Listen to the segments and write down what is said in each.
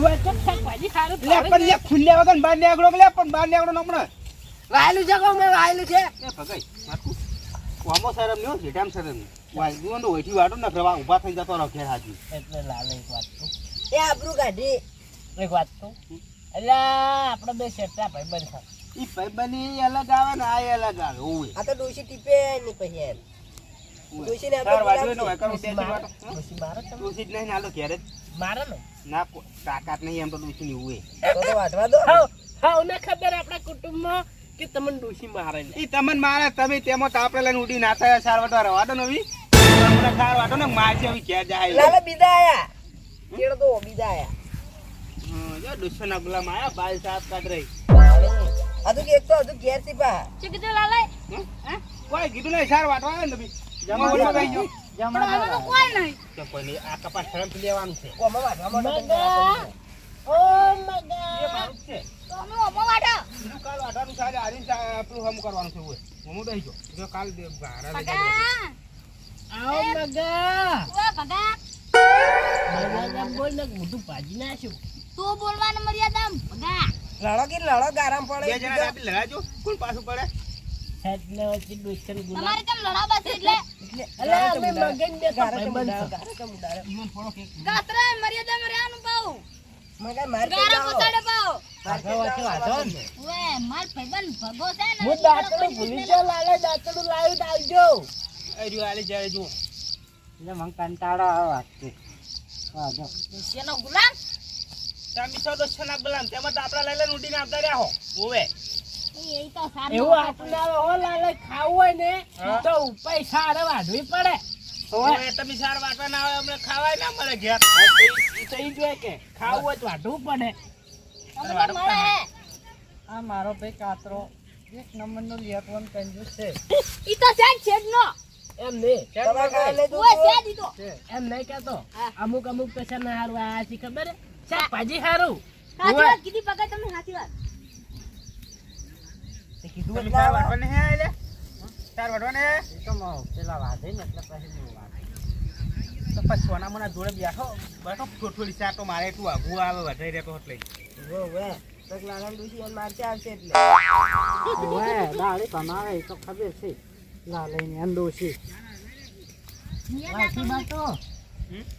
હોય તો ભાજી સારું લે પણ લે ખુલ્લે વગર બહાર નીકળો લે પણ બહાર નીકળો ને હમણાં વાયલું છે કહું મેં વાયલું છે એ ભગાઈ મારકું કોમો શરમ લ્યો જેટામ શરમ વાય દુનો ઓઠી વાડો ને રવા ઊભા થઈ જતો રહો ઘેર હાજી એટલે લાલ એક વાત તો એ આબરૂ કાઢી એક વાત તો એટલે આપણે બે શેઠા ભાઈ બન છે ઈ ભાઈબંધી અલગ આવે ને આ અલગ આવે ઓય આ તો ડોશી ટીપે ની પછી એમ ડોશી ને તાર વાડો આપણે નો હોય કરું તેજી વાડો ડોશી મારે તમે દૂષિત નહીં હાલો ઘેરે મારે ને ના તાકાત નહીં એમ તો દૂષિત ની હોય તો વાટવા દો હા ને ખબર આપણા કુટુંબમાં કે તમને ડોશી મારે ને ઈ તમને મારે તમે તેમાં તાપરે લઈને ઉડી નાતા સાર વાટવા રવા દો નવી હમણાં સાર વાટો ને મારશે હવે ઘેર જાય લાલા બીજા આયા કેળ દો બીજા આયા જો દુશ્મના ગુલામ આયા બાલ સાફ કાઢ રહી હજુ કે એક તો હજુ ઘેર થી પા શું કીધું લાલાઈ કોઈ કીધું નહીં સાર વાટવા આવે ને તમે જમા બોલવા ગઈ જો જમણા કોઈ નહીં તો કોઈ નહીં આ કપાસ શરમ થી લેવાનું છે કોમાં વાટવા માટે મગા ઓ મગા એ મારું જ છે તો અમે ઓમો વાડા બીજું કાલ વાટવાનું છે આજે આરીને આપણું હમ કરવાનું છે ઓય હું દઈ જો કાલ દે ભારા લઈ મગા આવો મગા ઓ ભગા મગા બોલ ને મોટું ભાજી નાખ્યું તું બોલવાનું મર્યાદા ભગા લડો કે લડો ગારામ પડે બે જણા આપી લડાજો કોણ પાછું પડે એટલે વચ્ચે દુશ્મન ગુલામ તમારે કેમ લડાવા છે એટલે અલે અમે મગન બે તો ભાઈ બન છે ગાત્રા મર્યાદા માં રહેવાનું પાઉ મગા માર ગારા પોતાડે પાઉ આગળ વચ્ચે વાંધો ને ઓએ માર ભાઈબંધ ભગો છે ને હું દાંતડું ભૂલી ગયો લાલે દાંતડું લાવી આવજો એ રહ્યો આલી જાય જો એટલે મને કંટાળો આવે વાગતી વાંધો શેનો ગુલામ તમે સો દોસ્તના ગુલામ તેમાં તો આપડા લઈ લઈને ઉડીને આવતા રહ્યા હો ઓવે એ તો સારું એવું આપણે હો લાલે ખાવું હોય ને તો ઉપાય સારે વાઢવી પડે ઓવે તમે સાર વાટવા ના આવે અમને ખાવાય ના મળે ઘેર ઈ તો ઈ જ હોય કે ખાવું હોય તો વાઢવું પડે તમને મળે હે આ મારો ભાઈ કાતરો એક નંબરનો લેટવન કંજૂસ છે ઈ તો સેટ છેડ નો એમ નહીં તમારે કાલે લઈ ઓએ સેટ દીધો એમ નહીં કહેતો અમુક અમુક પૈસા ના હારું આયા છે ખબર હે શાકભાજી હારું સાચી વાત કીધી પકડ તમને સાચી વાત તે કીધું તમે સાર વાટવાને હે આલે સાર વાટવાને હે તો પેલા વાઢે ને એટલે પછી હું વાઢે તો પછી સોના મોના જોડે બેઠો થોડી ચાટો મારે તું આગું આવે વધાઈ રહેતો એટલે વો વે તક લાલા ડોશી એન મારતે આવશે એટલે ઓએ દાળી બનાવે તો ખબર છે લાલઈને અંદોશી વાંચી બાતો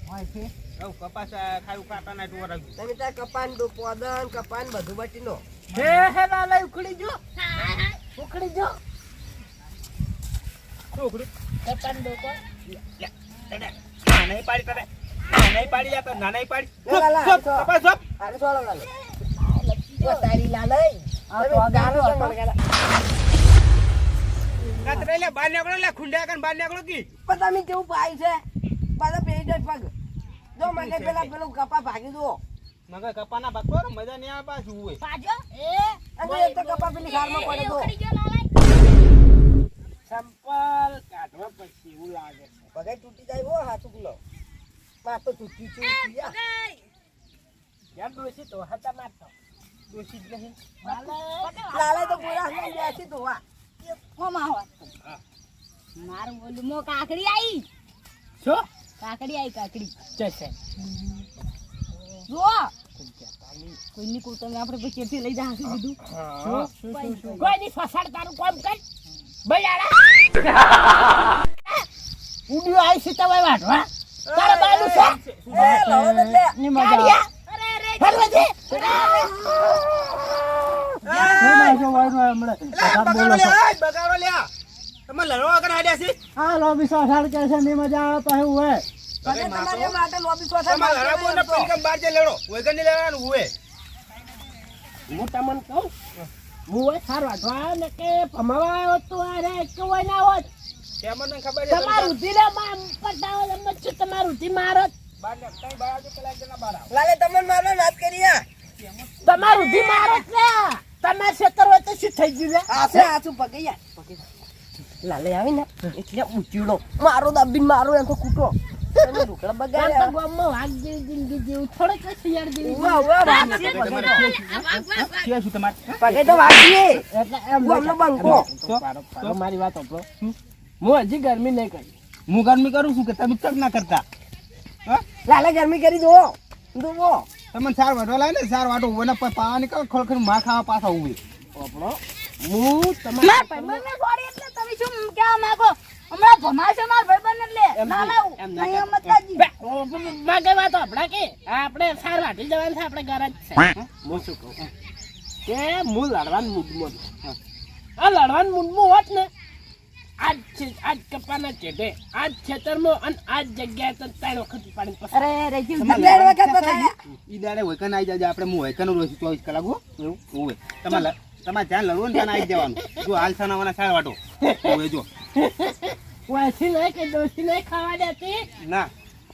વાંચી હવ કપાસ ખાયું ખાતા ના તું રાખ્યું તમે તાર કપાન દો પોદન કપાન બધું બટીનો હે લાલા ઉખડી જો ઉખડી જો છોકરું કપાન દોકો નાનાઈ પાડી તારે નાનાઈ પાડી લે તો નાનાઈ પાડી લે લાલા, સોપ, તો. કપાસ સોપ. આરે સોળો લાલે ઓ તારી લાલઈ આ તો ગારો હતો. કાતરે લે બહાર નીકળો લે ખુંડા કન બહાર નીકળો કી પણ તમે કેવું પાઈ છે પાછા પેટ જ પગ જો મને પેલા પેલું કપા ભાગી દો મગર કપાના ભાગતો મજા નહીં આવે પાછું હોય પાજો અને એક તો કપા પેલી ખારમાં પડે તો ઉખડી ગયો લાલાઈ સંપલ કાઢવા પછી એવું લાગે છે પગાઈ તૂટી જાય હો હાથું કિલો માં તો તૂટી તૂટી જા કેમ દોશી તો હતા મારતો દોશી જ નહીં લાલા તો પૂરા હમ બેસી તો વા હો માં હો મારું બોલું મો કાકડી આઈ શું કાકડી આઈ કાકડી જશે જો કોઈની કુટુંબ આપણે પછી કેથી લઈ જા હસી દીધું કોઈ ની ફસાડ તારું કામ કર બયાડા ઉડ્યો આઈ છે તમે વાઢવા તારા બાનું છે એ લડો ને લે ની મજા અરે રે ફરવા દે બગાડો લે તમે લડવા કન આડ્યા છે હા લોબી સોસાડ કે છે ની મજા આવે પછી હોય પછી તમારે માટે લોબી સોથા તમે લડાવો ને પેલી કમ બહાર જે લડો વૈગન ની લેવાનું હોય હું તમને કહું હું હોય સાર વાઢવા ને કે ભમાવા આવ્યો તો અરે એક હોય ના હોત કેમન ને ખબર છે તમારું ઉધી લે માં પટાવો એમ જ છે તમારું ઉધી મારત બહાર ને કઈ બહાર જો પેલા જણા બહાર આવો લાલે તમને મારવા નાત કરીયા તમારું ઉધી મારત ને તમાર ખેતર હોય તો શું થઈ ગયું લે આસે આસુ પગૈયા લાલે આવી ને એટલે ઉચીડો મારો દાબીન મારો એમ તો કૂટો તમે ઢોકળા આમ તો બગાડ્યા ગામમાં વાઘ જેવી જિંદગી જેવું થોડોક શિયાળ જેવી ઉવા ઉવા જિંદગી. કે શું તમારે પગે તો વાગીએ એટલે એમ ગામનો બંકો. પાડો મારી વાત સાંભળો હું હજી ગરમી નહીં કરી હું ગરમી કરું છું કે તમે તક ના કરતા હા લાલે ગરમી કરી દો દો તમને સાર વાટવા લાવે ને સાર વાટો ઉવે પાવા નીકળ ખોલખર માર ખાવા પાછા ઉવે આપણો હું માર ભાઈબંધને છોડી એટલે તમે શું કહેવા માંગો? હમણાં ભમાશે માર ભાઈબંધને એટલે. ના લાવું. નહીં અમતાજી. માગે વાત આપણા કે આપણે સાર વાટી જવાનું છે આપણે ઘર જ છે હું શું કહું કે હું લડવાનું મૂડમાં છું. આ લડવાનું મૂડમાં હોત ને આજ કપાના ચેટે આજ ખેતરમાં અને આજ જગ્યાએ તો 3 વખત પાણી પસાર. અરે રેજી બે વખત બતાવ્યા. ઈ દાડે વૈકન આવી જાય આપણે હું વૈકન રોજ 24 કલાક હો એવું ઉવે તમારે જ્યાં લડવું ને ત્યાં આવી જવાનું જો હાલ સનાવાના સાર વાટો ઉવે જો વાસી નહીં કે દોસ્તી નહીં ખાવા દેતી ના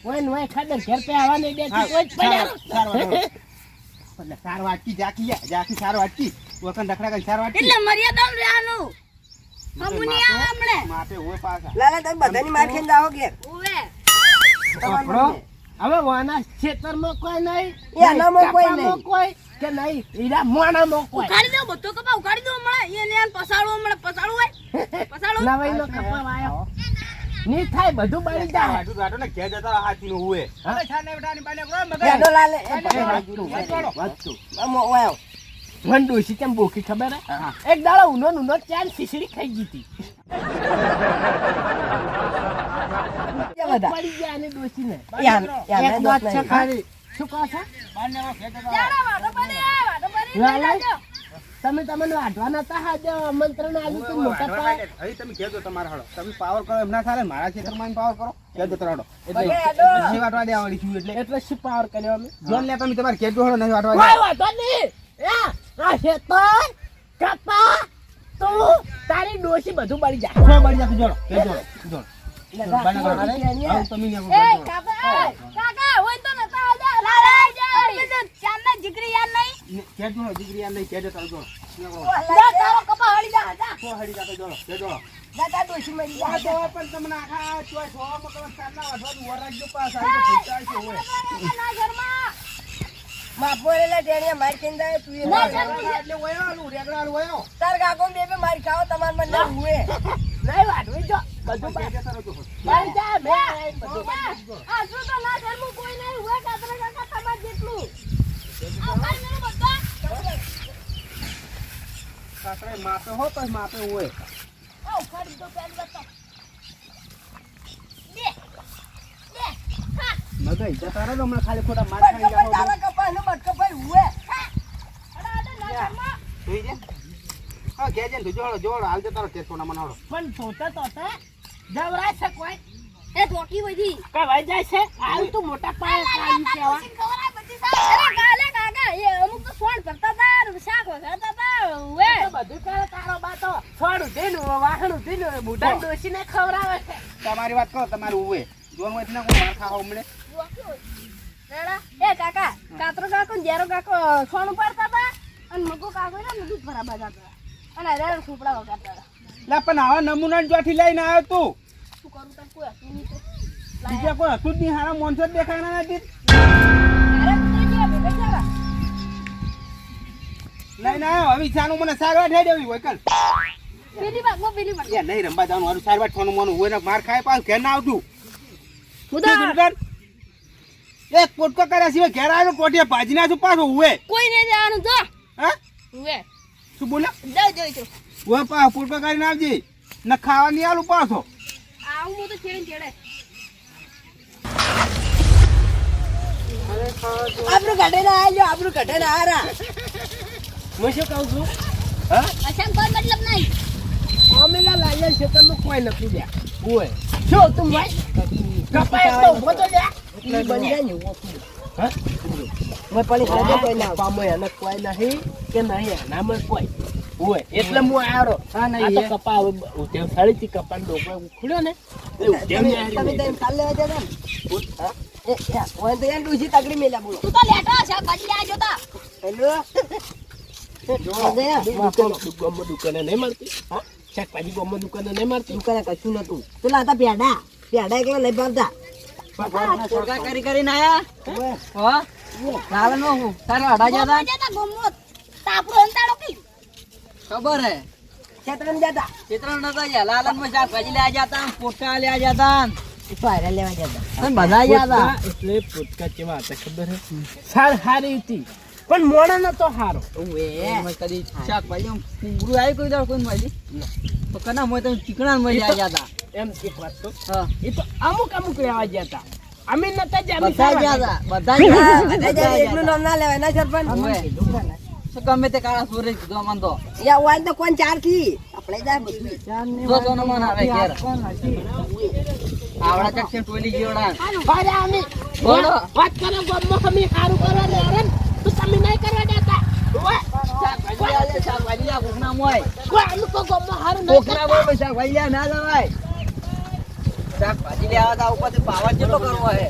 ઓય ખાધર ઘર પે આવવા નહીં દેતી કોઈ જ પડ્યા એટલે સાર વાટકી જાકી સાર વાટકી વૈકન ડખડા કરી સાર વાટકી એટલે મર્યાદામાં રહેવાનું. હમુની આવે હમણે. માપે ઉવે પાછા લાલા તમે બધાની માર ખાઈને જાઓ ઘેર. ઉવે. આપણો હવે વાના ખેતરમાં કોઈ નહીં એ આનામાં કોઈ કપામાં નહીં. કોઈ કે નહીં ઈરા મોણામાં કોઈ ઉખાડી દો બધો કપા ઉખાડી દો હમણાં. એને પસાડો હમણાં પસાડો હોય. પસાડો. નવાઈનો કપા વાયો ની થાય બધું બળી જાય વાટું વાટો ને ઘેર જતા હાથીનો ઉવે હા? બેડો લાલે એ વાંચતું. આમ ઓયો. મને ડોશી કેમ ભૂખી ખબર હે? એક દાડો ઊનો ચાર ખીચડી ખાઈ ગઈ હતી. કે બધા પડી ગયા આની ડોશીને. યાર એક વાત છે ખાલી. શું કહો છો? ચાલો વાડો બની લાલા, જાજો. તમે તમને વાઢવાના હતા હાજર આમંત્રણ આવ્યું હતું મોટા પાયે. હવે તમે કહેજો તમારે હળો તમે પાવર કરો એમ ના ચાલે મારા ખેતરમાં પાવર કરો કહેજો તરાડો ઓકે, એટલે હેડો. નહીં વાટવા દે આવડી છું એટલે એટલે શું પાવર કર્યો અમે? જોન લે તમે તમારે કહેજો હળો નહીં વાટવા કોઈ દે વાંધો નહીં. આ ખેતર, કપા, તું, તારી ડોશી બધું બળી જાય. સો બળી જતું જોડો કહેજો જોડો તમે એ કાકા કાકા હોય તો નતા આજા. લાલા તમે તો ચાંદના જીગરી યાર નહીં. કહેજો દીકરી યાર નહીં કહેજો તાર જોડો જા તારો કપા હળી જા જા. સો હડી જાતો જોડો કહેજો દાદા ડોશી મરી આ ગયા. તો પણ તમને આખા ચોય સો મકર ચારના વાટવાનું વર રાખજો પાસ આવી તો પૈસા છે હોય ના ઘરમાં. માપોરેલા ટેણીયા માર ખાઈને જાય તું એ ના, માર. ના. એટલે વયો રેગડા વયો તાર કાકો ને બે મારી ખાઓ તમાર મને ના હુએ. નહીં વાઢવી જો. બધું બળી બળી જાય. મેં બધું બળી જાય. આ જો તો ના ઘરમાં કોઈ નહીં હોય કાતરા કાકા તમાર જેટલું. આ ભાઈ મેરે બધા કાકરે માપે હો તો માપે હોય આ ઉખાડી દો પેન બતા. બે બે હા મગઈ જતા રહો હમણાં ખાલી ખોટા માર બટ ખાઈ કપાઈ તારા કપાઈ નો બટ કપાઈ હુએ. અડા અડા ના ઘરમાં. જોઈ જે હા કેજે ને જોડો જોડો હાલ જતા રહો કે સોના મનાડો પણ જોતા તો જવરાય છે કોઈ એ ટોકી વધી. કવાઈ જાય છે હાલ તું મોટા પાયે કાઢી કેવા. અરે કાલે કાકા એ અમુક તો સોણ ભરતા તા શાક વઘારતા તા વે તો બધું કરે તારો બાતો છોડ ઉધીનું વાહણ ઉધીનું બુઢા ડોશીને ખવડાવે છે. તમારી વાત કરો તમારું ઉવે જોન હોય ને કોઈ માર ખાવા હમણે રેડા એ કાકા કાતરો કાકો ને જેરો કાકો સોણ ઉપાડતા તા અને મગો કાકો ને દૂધ ભરાવા જતા અને રેડ સુપડા વગાડતા તા. લા પણ આવા નમૂના જોઠી લઈને આવ્યો તું શું કરું તને કોઈ હતું નહીં તો બીજા કોઈ હતું જ નહીં હારા મોનસો જ દેખાણા નથી અરે તું જે ભેગા જાવા લઈને આવ્યો હવે ચાનું મને સારવાર થઈ દેવી હોય કલ પેલી વાત મો પેલી વાત યાર નહીં રંબા જવાનું મારું સારવાર છોનું મોનું હોય ને માર ખાય પાછું ઘેર ના આવતું ખુદા એક પોટકો કર્યા સિવાય ઘેર આવ્યો પોટિયા ભાજી નાખું પાછો ઉવે કોઈ નહીં જવાનું તો હા વે શું બોલ્યા જાવ જોઈ તો ઉવે પા પોટકો કરીને આવજે ને ખાવા નહીં આલું પાછો આવું મો તો છેડે છેડે આપણું ઘટે ના આજો આપણું ઘટે ના આરા. હું શું કહું છું અચ્છા કોઈ મતલબ નહીં અમેલા લાયન ખેતરનું કોઈ નથી લ્યા ઓય શું તું ભાઈ કપાય તો ઉભો તો લ્યા ઈ બની જાય ને ઉવો તું. હા મેં પાણી ખાધે કોઈ ના. કપામાં એને કોઈ નહીં કે નહીં એનામાં કોઈ ઓય એટલે હું આવ્યો હા, નહીં, આ તો એ. કપા ઉધેવ સાડીથી કપાનો ડોકો ઉખડ્યો ને એ ઉધેવની હારી તમે નહીં. તો કાલ લેવા જતા ને. હા? એ યા, ઓય તો યાર ડૂસી તગડી મેલ્યા બોલો. તું તો લેટા છે ભાજી લે આજો તા હેલો. દુકાને નહીં મળતી હા શાકભાજી ગોમાં દુકાને નહીં મળતી દુકાને કશું નતું. પેલા હતા પેડા. પેડા એકલા લઈ પાવતા. કરી કરીને આયા હો લાવનો હું તારે અડા જતા જતા ગમત તાપરો અંતાડો કી ખબર હે ખેતરમાં જતા. ચિત્ર નતા ગયા લાલન માં શાકભાજી લેવા જતા પોટકા લેવા જતા એ તો હારે લેવા જતા. તમે બધા ગયા હતા પોટકા એટલે પોટકા કેવા હતા ખબર હે સાર હારી હતી પણ મોણો નતો હારો એમાં કદી શાકભાજી આમ કુંગળું આવ્યું કોઈ દાડો કોઈ મળી તો કના મોય તમે ચીકણા મળી આવ્યા હતા એમ એક વાત તો હા એ તો અમુક લેવા ગયા હતા અમે નતા જ અમે બધા સાર ગયા વાટી. હતા બધા બધા જાય એટલું નામ ના લેવાય ના સરપંચ. શું ગમે તે કાળા સોરે કીધું અમને તો યા વાન તો કોણ ચાર થી આપણે જાય બધું. જો સોનો મન આવે ઘેર આવડા ચકસે ટોલી જીવડા અરે અમે બોલો. વાત કરો ગામમાં અમે સારું કરવા દે અરે તો તમે નહીં કરવા દેતા ઓય, શાકભાજી લ્યા કોકના મોય કોઈ અમે કોઈ ગામમાં સારું નહીં કોકના મોય શાકભાજી લ્યા ના જવાય શાકભાજી લેવા તા ઉપર પાવર જેટલો કરવો હે